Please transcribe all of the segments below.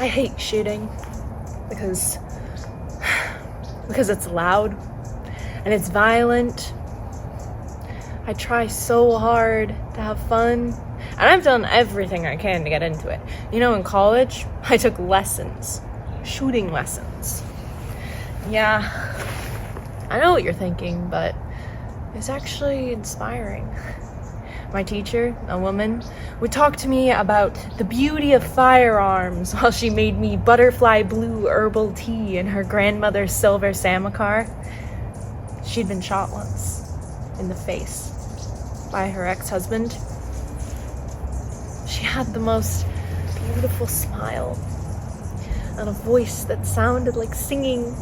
I hate shooting because it's loud and it's violent. I try so hard to have fun, and I've done everything I can to get into it. You know, in college, I took lessons, shooting lessons. Yeah, I know what you're thinking, but it's actually inspiring. My teacher, a woman, would talk to me about the beauty of firearms while she made me butterfly blue herbal tea in her grandmother's silver Samovar. She'd been shot once in the face by her ex-husband. She had the most beautiful smile and a voice that sounded like singing.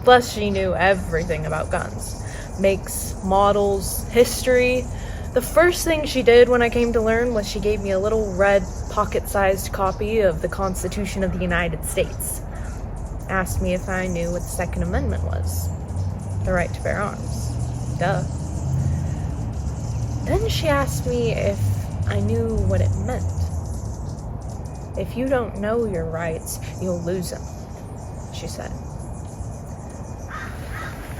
Plus, she knew everything about guns. Makes, models, history. The first thing she did when I came to learn was she gave me a little red, pocket-sized copy of the Constitution of the United States. Asked me if I knew what the Second Amendment was. The right to bear arms. Duh. Then she asked me if I knew what it meant. If you don't know your rights, you'll lose them, she said.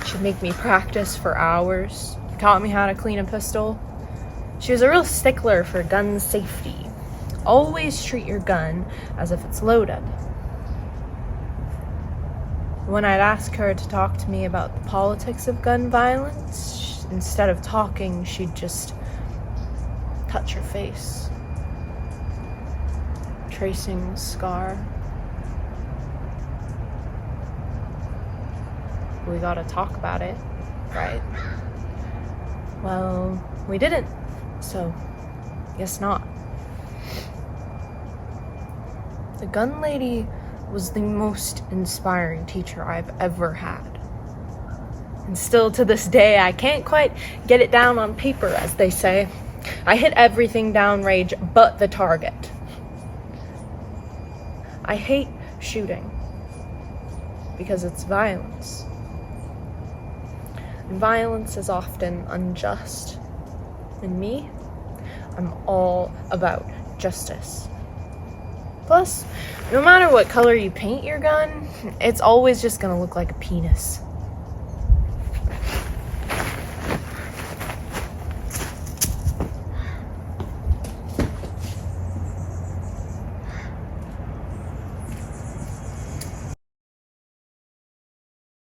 She'd make me practice for hours, taught me how to clean a pistol. She was a real stickler for gun safety. Always treat your gun as if it's loaded. When I'd ask her to talk to me about the politics of gun violence, instead of talking, she'd just touch her face, tracing the scar. We gotta talk about it, right? Well, we didn't, so guess not. The gun lady was the most inspiring teacher I've ever had. And still to this day, I can't quite get it down on paper, as they say. I hit everything downrange but the target. I hate shooting because it's violence. And violence is often unjust. And me, I'm all about justice. Plus, no matter what color you paint your gun, it's always just gonna look like a penis.